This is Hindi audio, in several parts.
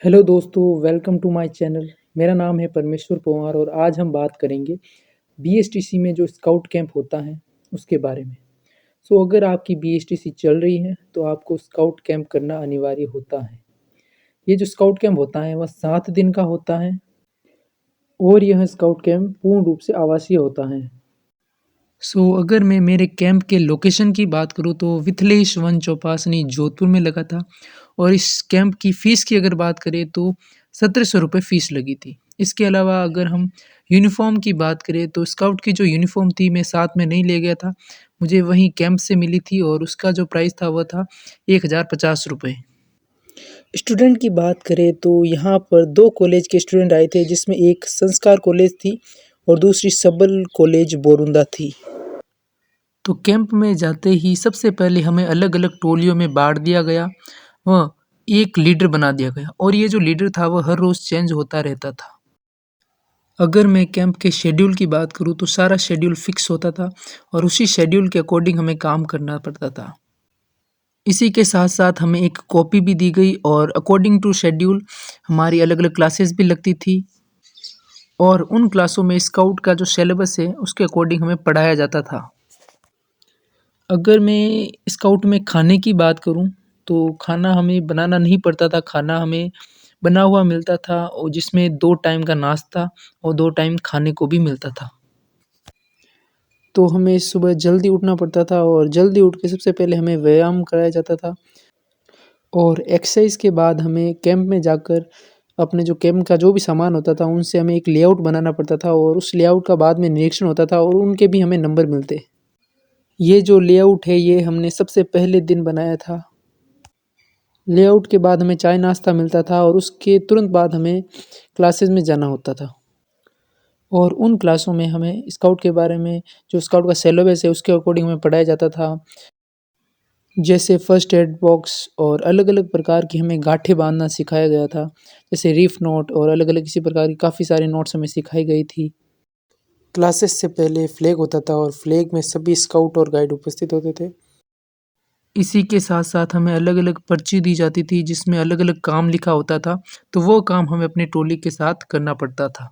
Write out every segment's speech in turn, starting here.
हेलो दोस्तों, वेलकम टू माय चैनल। मेरा नाम है परमेश्वर पवार और आज हम बात करेंगे बीएसटीसी में जो स्काउट कैंप होता है उसके बारे में। अगर आपकी बीएसटीसी चल रही है तो आपको स्काउट कैंप करना अनिवार्य होता है। ये जो स्काउट कैंप होता है वह 7 दिन का होता है और यह स्काउट कैंप पूर्ण रूप से आवासीय होता है। अगर मैं मेरे कैंप के लोकेशन की बात करूँ तो मिथिलेश वन चौपासनी जोधपुर में लगा था और इस कैंप की फ़ीस की अगर बात करें तो 1700 रुपये फ़ीस लगी थी। इसके अलावा अगर हम यूनिफ़ॉर्म की बात करें तो स्काउट की जो यूनिफ़ॉर्म थी मैं साथ में नहीं ले गया था। मुझे वहीं कैंप से मिली थी और उसका जो प्राइस था वह था 1050 रुपये। स्टूडेंट की बात करें तो यहाँ पर 2 कॉलेज के स्टूडेंट आए थे, जिसमें एक संस्कार कॉलेज थी और दूसरी सबल कॉलेज बोरुंदा थी। तो कैंप में जाते ही सबसे पहले हमें अलग-अलग टोलियों में बाँट दिया गया। वह एक लीडर बना दिया गया और ये जो लीडर था वह हर रोज़ चेंज होता रहता था। अगर मैं कैंप के शेड्यूल की बात करूँ तो सारा शेड्यूल फिक्स होता था और उसी शेड्यूल के अकॉर्डिंग हमें काम करना पड़ता था। इसी के साथ-साथ हमें एक कॉपी भी दी गई और अकॉर्डिंग टू शेड्यूल हमारी अलग-अलग क्लासेस भी लगती थी और उन क्लासों में स्काउट का जो सिलेबस है उसके अकॉर्डिंग हमें पढ़ाया जाता था। अगर मैं स्काउट में खाने की बात करूँ, तो खाना हमें बनाना नहीं पड़ता था, खाना हमें बना हुआ मिलता था और जिसमें 2 टाइम का नाश्ता और 2 टाइम खाने को भी मिलता था। तो हमें सुबह जल्दी उठना पड़ता था और जल्दी उठ के सबसे पहले हमें व्यायाम कराया जाता था और एक्सरसाइज़ के बाद हमें कैंप में जाकर अपने जो कैंप का जो भी सामान होता था, उनसे हमें एक लेआउट बनाना पड़ता था और उस लेआउट का बाद में निरीक्षण होता था और उनके भी हमें नंबर मिलते। ये जो लेआउट है ये हमने सबसे पहले दिन बनाया था। लेआउट के बाद हमें चाय नाश्ता मिलता था और उसके तुरंत बाद हमें क्लासेस में जाना होता था और उन क्लासों में हमें स्काउट के बारे में जो स्काउट का सिलेबस है उसके अकॉर्डिंग हमें पढ़ाया जाता था। जैसे फर्स्ट एड बॉक्स और अलग-अलग प्रकार की हमें गाँठें बाँधना सिखाया गया था। जैसे रीफ नॉट और अलग-अलग इसी प्रकार की काफ़ी सारी नॉट्स हमें सिखाई गई थी। क्लासेस से पहले फ्लैग होता था और फ्लैग में सभी स्काउट और गाइड उपस्थित होते थे। इसी के साथ-साथ हमें अलग-अलग पर्ची दी जाती थी जिसमें अलग-अलग काम लिखा होता था, तो वो काम हमें अपनी टोली के साथ करना पड़ता था।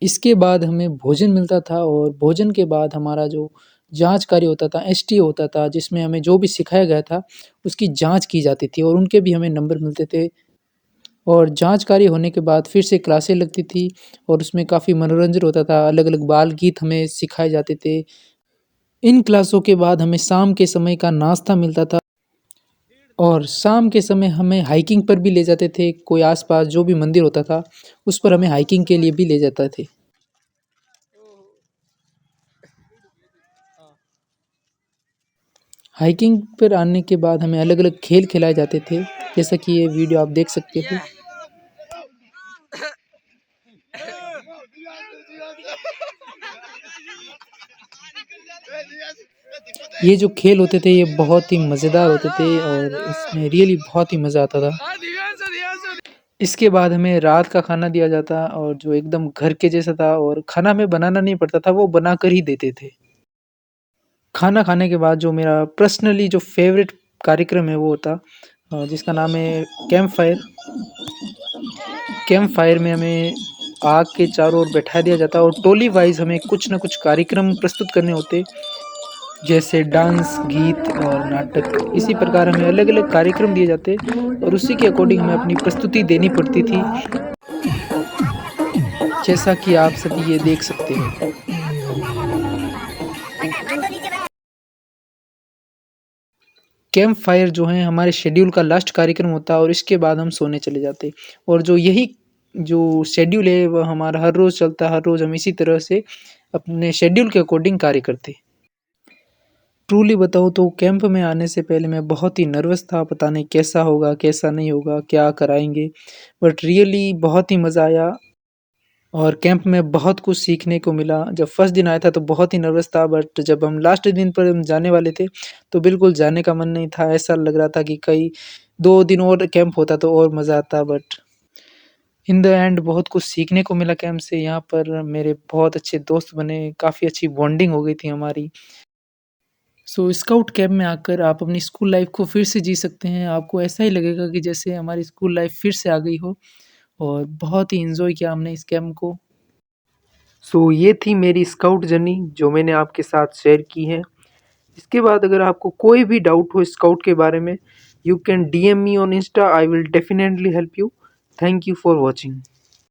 इसके बाद हमें भोजन मिलता था और भोजन के बाद हमारा जो जाँच कार्य होता था, एसटी होता था, जिसमें हमें जो भी सिखाया गया था, उसकी जाँच की जाती थी और उनके भी हमें नंबर मिलते थे और जाँच कार्य होने के बाद फिर से क्लासें लगती थी और उसमें काफ़ी मनोरंजन होता था, अलग-अलग बाल गीत हमें सिखाए जाते थे। इन क्लासों के बाद हमें शाम के समय का नाश्ता मिलता था और शाम के समय हमें हाइकिंग पर भी ले जाते थे। कोई आस-पास जो भी मंदिर होता था, उस पर हमें हाइकिंग के लिए भी ले जाते थे। हाइकिंग पर आने के बाद हमें अलग-अलग खेल खिलाए जाते थे, जैसा कि ये वीडियो आप देख सकते हो। ये जो खेल होते थे ये बहुत ही मज़ेदार होते थे और इसमें रियली बहुत ही मज़ा आता था। इसके बाद हमें रात का खाना दिया जाता और जो एकदम घर के जैसा था और खाना हमें बनाना नहीं पड़ता था, वो बनाकर ही देते थे। खाना खाने के बाद जो मेरा पर्सनली जो फ़ेवरेट कार्यक्रम है वो था जिसका नाम है कैंप फायर। कैंप फायर में हमें आग के चारों ओर बैठा दिया जाता और टोली वाइज़ हमें कुछ न कुछ कार्यक्रम प्रस्तुत करने होते, जैसे डांस, गीत और नाटक। इसी प्रकार हमें अलग-अलग कार्यक्रम दिए जाते और उसी के अकॉर्डिंग हमें अपनी प्रस्तुति देनी पड़ती थी, जैसा कि आप सभी ये देख सकते हो। कैंप फायर जो है हमारे शेड्यूल का लास्ट कार्यक्रम होता है और इसके बाद हम सोने चले जाते और जो यही जो शेड्यूल है वह हमारा हर रोज़ चलता है, हर रोज़ हम इसी तरह से अपने शेड्यूल के अकॉर्डिंग कार्य करते। ट्रूली बताऊँ तो कैंप में आने से पहले मैं बहुत ही नर्वस था, पता नहीं कैसा होगा, कैसा नहीं होगा, क्या कराएँगे? बट रियली बहुत ही मज़ा आया और कैंप में बहुत कुछ सीखने को मिला। जब फर्स्ट दिन आया था तो बहुत ही नर्वस था, बट जब हम लास्ट दिन पर हम जाने वाले थे, तो बिल्कुल जाने का मन नहीं था। ऐसा लग रहा था कि कई 2 दिन और कैंप होता तो और मज़ा आता, बट इन द एंड बहुत कुछ सीखने को मिला कैंप से। यहाँ पर मेरे बहुत अच्छे दोस्त बने, काफ़ी अच्छी बॉन्डिंग हो गई थी हमारी। सो स्काउट कैंप में आकर आप अपनी स्कूल लाइफ़ को फिर से जी सकते हैं। आपको ऐसा ही लगेगा कि जैसे हमारी स्कूल लाइफ़ फिर से आ गई हो और बहुत ही एन्जॉय किया हमने इस कैंप को। सो ये थी मेरी स्काउट जर्नी जो मैंने आपके साथ शेयर की है। इसके बाद अगर आपको कोई भी डाउट हो स्काउट के बारे में, you can DM me on Insta, I will definitely help you. Thank you for watching.